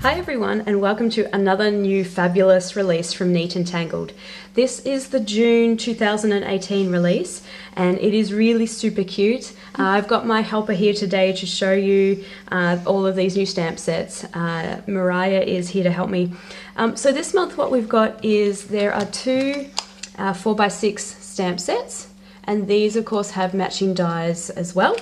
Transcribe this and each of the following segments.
Hi everyone, and welcome to another new fabulous release from Neat and Tangled. This is the June 2018 release and it is really super cute. I've got my helper here today to show you all of these new stamp sets. Moriah is here to help me. So this month what we've got is there are two 4x6 stamp sets, and these of course have matching dies as well.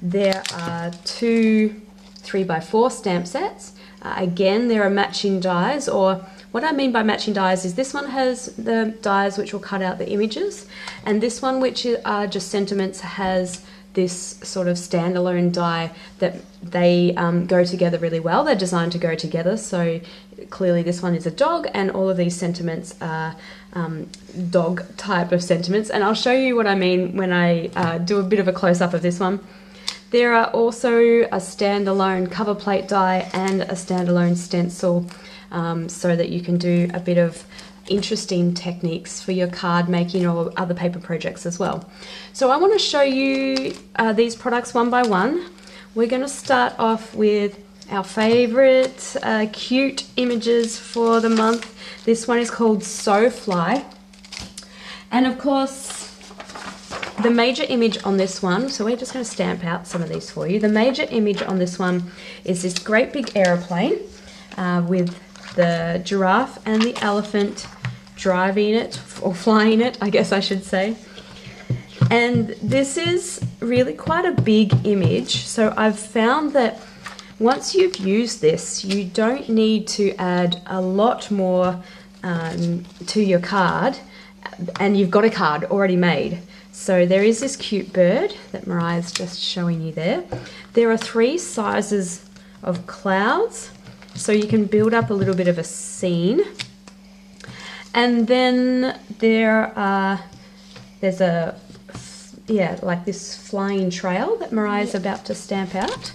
There are two 3x4 stamp sets. Again, there are matching dies, or what I mean by matching dies is this one has the dies which will cut out the images, and this one, which are just sentiments, has this sort of standalone die that they go together really well. They're designed to go together, so clearly this one is a dog and all of these sentiments are dog type of sentiments, and I'll show you what I mean when I do a bit of a close-up of this one. There are also a standalone cover plate die and a standalone stencil, so that you can do a bit of interesting techniques for your card making or other paper projects as well. So I want to show you these products one by one. We're going to start off with our favorite cute images for the month. This one is called So Fly, and of course the major image on this one, so we're just going to stamp out some of these for you. The major image on this one is this great big aeroplane with the giraffe and the elephant driving it, or flying it, I guess I should say. And this is really quite a big image, so I've found that once you've used this, you don't need to add a lot more to your card, and you've got a card already made. So there is this cute bird that Moriah's just showing you there. There are three sizes of clouds, so you can build up a little bit of a scene. And then there's a, like this flying trail that Moriah's about to stamp out.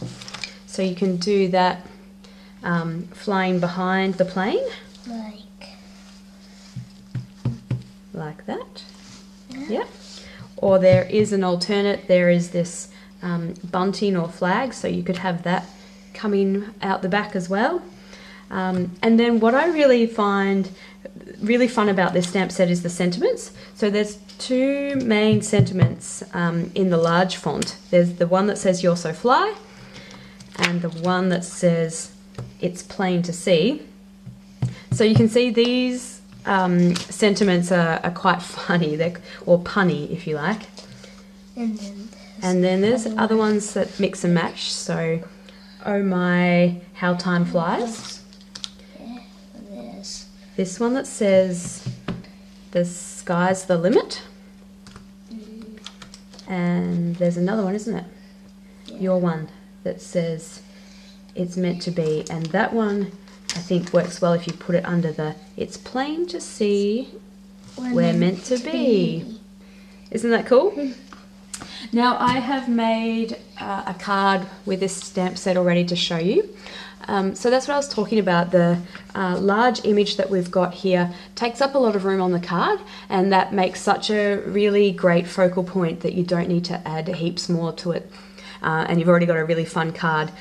So you can do that flying behind the plane. Like that. Yeah. Or there is an alternate, there is this bunting or flag, so you could have that coming out the back as well. And then what I really find really fun about this stamp set is the sentiments. So there's two main sentiments in the large font. There's the one that says "You're so fly," and the one that says "It's plain to see." So you can see these sentiments are quite funny, or punny if you like. And then there's other ones that mix and match. So, "Oh my, how time flies." This one that says "The sky's the limit." And there's another one, isn't it? Your one that says "It's meant to be," and that one I think works well if you put it under the "It's plain to see we're meant to be." Isn't that cool? Now I have made a card with this stamp set already to show you. So that's what I was talking about. The large image that we've got here takes up a lot of room on the card, and that makes such a really great focal point that you don't need to add heaps more to it, and you've already got a really fun card.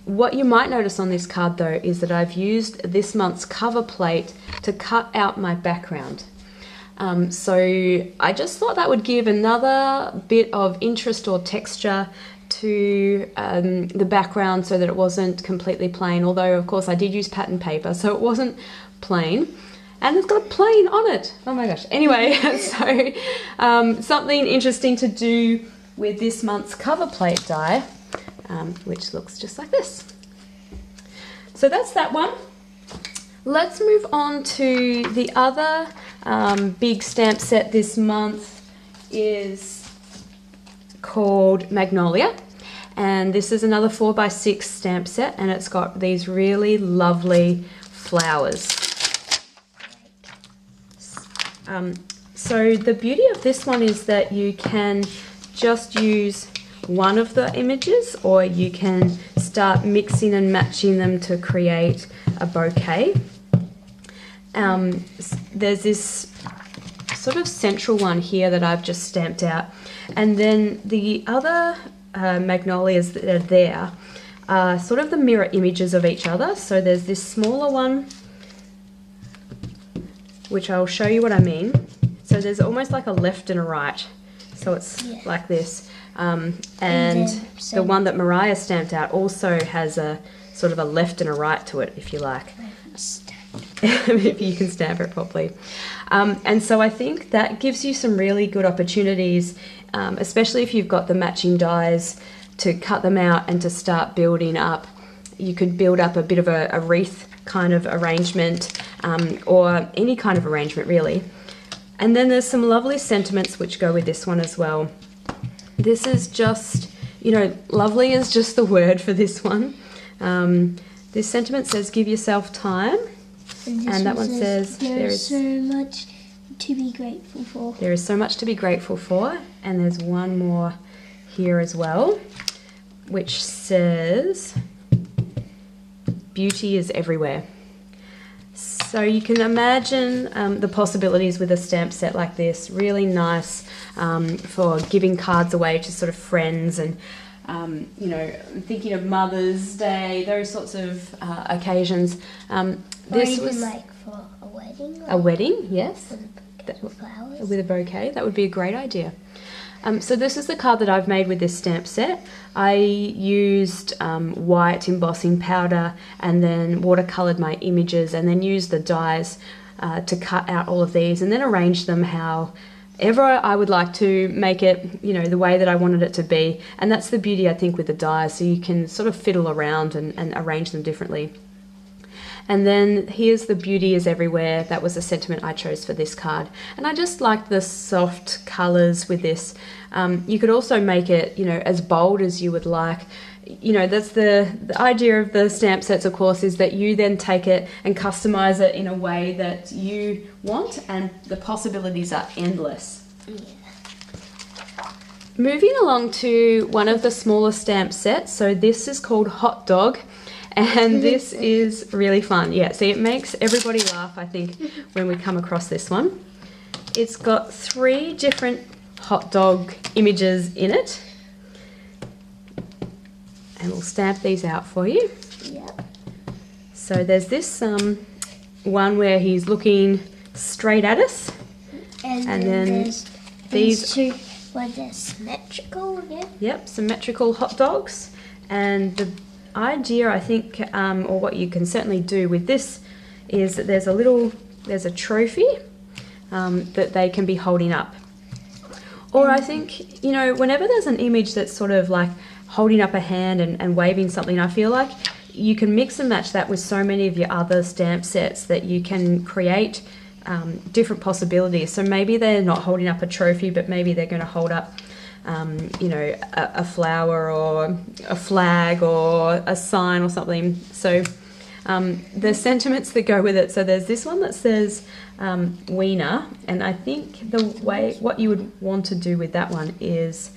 What you might notice on this card though is that I've used this month's cover plate to cut out my background. So I just thought that would give another bit of interest or texture to the background, so that it wasn't completely plain, although of course I did use pattern paper, so it wasn't plain. And it's got a plane on it. Oh my gosh. Anyway, so something interesting to do with this month's cover plate die, which looks just like this. So that's that one. Let's move on to the other big stamp set this month. Is called Magnolia, and this is another 4x6 stamp set, and it's got these really lovely flowers. So the beauty of this one is that you can just use one of the images, or you can start mixing and matching them to create a bouquet. There's this sort of central one here that I've just stamped out, and then the other magnolias that are there are sort of the mirror images of each other. So there's this smaller one, which I'll show you what I mean. So there's almost like a left and a right. So it's like this. And the one that Moriah stamped out also has a sort of a left and a right to it, if you like. If you can stamp it properly. And so I think that gives you some really good opportunities, especially if you've got the matching dies, to cut them out and to start building up. You could build up a bit of a wreath kind of arrangement, or any kind of arrangement really. And then there's some lovely sentiments which go with this one as well. This is just, you know, lovely is just the word for this one. This sentiment says, give yourself time. And that one says, there is so much to be grateful for. There is so much to be grateful for. And there's one more here as well, which says, beauty is everywhere. So you can imagine the possibilities with a stamp set like this. Really nice for giving cards away to sort of friends, and you know, thinking of Mother's Day, those sorts of occasions. This or even was like for a wedding. A wedding, yes. With flowers. With a bouquet, that would be a great idea. So this is the card that I've made with this stamp set. I used white embossing powder and then watercoloured my images, and then used the dies to cut out all of these, and then arranged them however I would like to make it, you know, the way that I wanted it to be. And that's the beauty, I think, with the dies, so you can sort of fiddle around and arrange them differently. And then here's the beauty is everywhere. That was the sentiment I chose for this card. And I just like the soft colours with this. You could also make it, you know, as bold as you would like. You know, that's the idea of the stamp sets, of course, is that you then take it and customise it in a way that you want, and the possibilities are endless. Yeah. Moving along to one of the smaller stamp sets. So this is called Hot Dog. And this is really fun. Yeah, see, it makes everybody laugh, I think, when we come across this one. It's got 3 different hot dog images in it. And we'll stamp these out for you. Yep. So there's this one where he's looking straight at us. And then there's these 2 where they're symmetrical, yeah? Yep, symmetrical hot dogs. And the idea, I think, or what you can certainly do with this, is that there's a trophy that they can be holding up. Or I think, you know, whenever there's an image that's sort of like holding up a hand and waving something, I feel like you can mix and match that with so many of your other stamp sets that you can create different possibilities. So maybe they're not holding up a trophy, but maybe they're going to hold up you know, a flower or a flag or a sign or something. So the sentiments that go with it. So there's this one that says wiener, and I think the way, what you would want to do with that one is,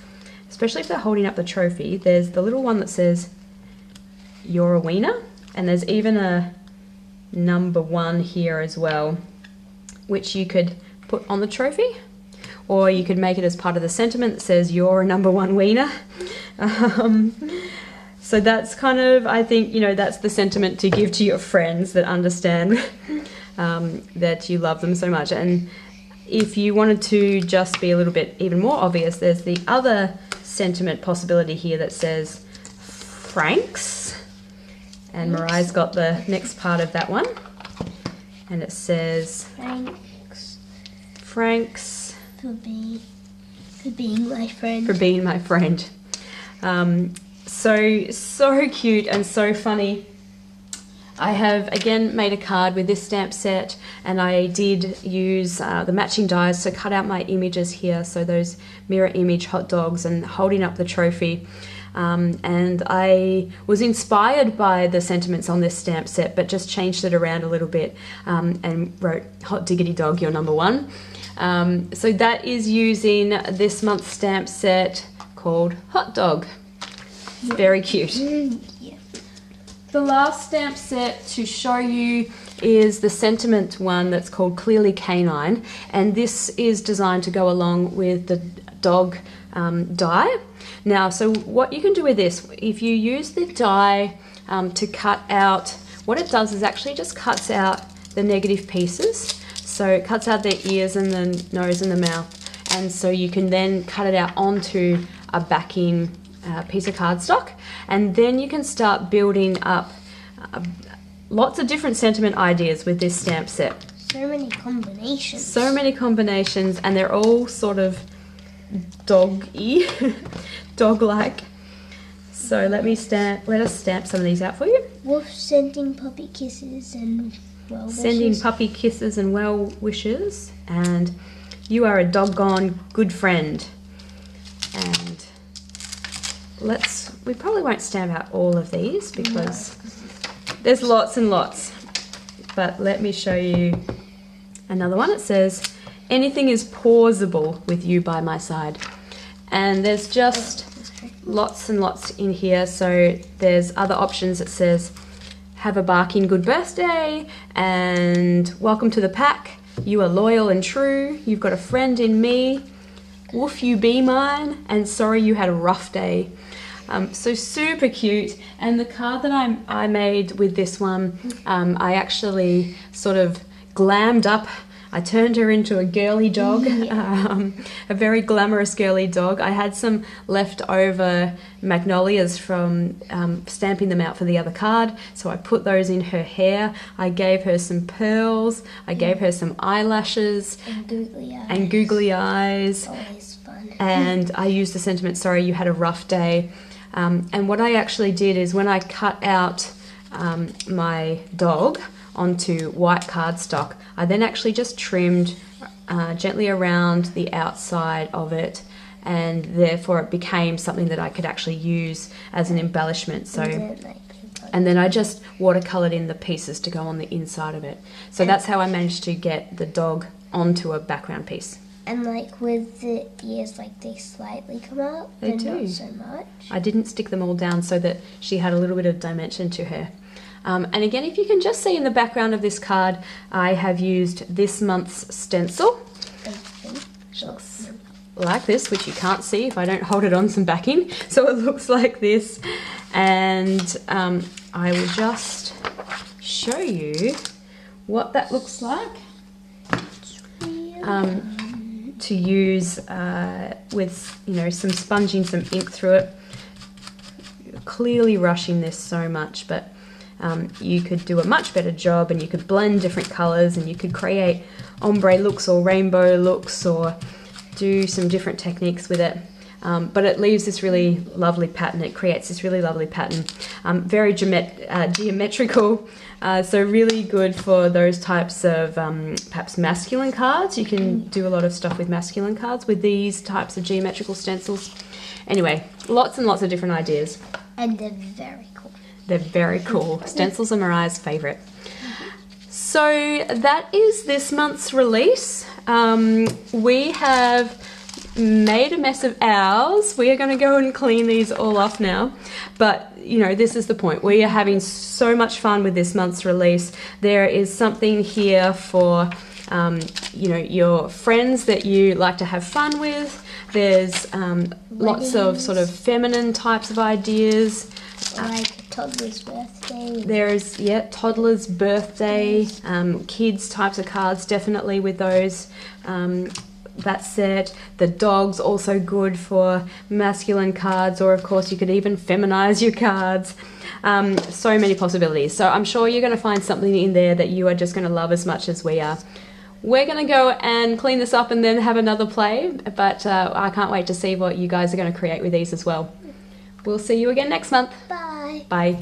especially if they're holding up the trophy, there's the little one that says you're a wiener, and there's even a number 1 here as well, which you could put on the trophy. Or you could make it as part of the sentiment that says you're a number 1 wiener. So that's kind of, I think, you know, that's the sentiment to give to your friends that understand that you love them so much. And if you wanted to just be a little bit even more obvious, there's the other sentiment possibility here that says Franks. And Moriah's got the next part of that one. And it says Franks. For being my friend. For being my friend. So cute and so funny. I have again made a card with this stamp set, and I did use the matching dies to cut out my images here. So those mirror image hot dogs and holding up the trophy. And I was inspired by the sentiments on this stamp set, but just changed it around a little bit and wrote hot diggity dog, you're number 1. So that is using this month's stamp set called Hot Dog. It's very cute. Yeah. The last stamp set to show you is the sentiment one that's called Clearly Canine, and this is designed to go along with the dog die. Now, so what you can do with this, if you use the die to cut out, what it does is actually just cuts out the negative pieces. So it cuts out the ears and the nose and the mouth. And so you can then cut it out onto a backing piece of cardstock. And then you can start building up lots of different sentiment ideas with this stamp set. So many combinations. So many combinations, and they're all sort of dog-y, dog-like. So let us stamp some of these out for you. Wolf sending puppy kisses and well wishes. Sending puppy kisses and well wishes, and you are a doggone good friend. And we probably won't stamp out all of these because there's lots and lots. But let me show you another one. It says, anything is pausable with you by my side. And there's just lots and lots in here. So there's other options. It says, have a barking good birthday, and welcome to the pack. You are loyal and true. You've got a friend in me. Woof, you be mine. And sorry you had a rough day. So super cute. And the card that I made with this one, I actually sort of glammed up. I turned her into a girly dog, a very glamorous girly dog. I had some leftover magnolias from stamping them out for the other card, so I put those in her hair. I gave her some pearls. I gave her some eyelashes. And googly eyes. Always fun. And I used the sentiment, sorry you had a rough day. And what I actually did is when I cut out my dog onto white cardstock, I then actually just trimmed gently around the outside of it, and therefore it became something that I could actually use as an embellishment. So, and then I just watercolored in the pieces to go on the inside of it. So that's how I managed to get the dog onto a background piece. And like with the ears, like they slightly come out, they but do. not so much. I didn't stick them all down so that she had a little bit of dimension to her. And again, if you can just see in the background of this card, I have used this month's stencil. Which looks like this, which you can't see if I don't hold it on some backing. So it looks like this. And I will just show you what that looks like. To use with, you know, some sponging some ink through it. Clearly rushing this so much, but you could do a much better job, and you could blend different colors, and you could create ombre looks or rainbow looks, or do some different techniques with it. But it leaves this really lovely pattern. It creates this really lovely pattern. Very geometrical, so really good for those types of perhaps masculine cards. You can do a lot of stuff with masculine cards with these types of geometrical stencils. Anyway, lots and lots of different ideas. And they're very cool. They're very cool. Stencils are Moriah's favourite. So that is this month's release. We have made a mess of ours. We are going to go and clean these all off now. But, you know, this is the point. We are having so much fun with this month's release. There is something here for, you know, your friends that you like to have fun with. There's lots of sort of feminine types of ideas. Like toddler's birthday. There's, yeah, toddler's birthday, kids types of cards, definitely with those. That set. The dog's also good for masculine cards, or of course you could even feminize your cards. So many possibilities. So I'm sure you're going to find something in there that you are just going to love as much as we are. We're going to go and clean this up and then have another play, but I can't wait to see what you guys are going to create with these as well. We'll see you again next month. Bye. Bye.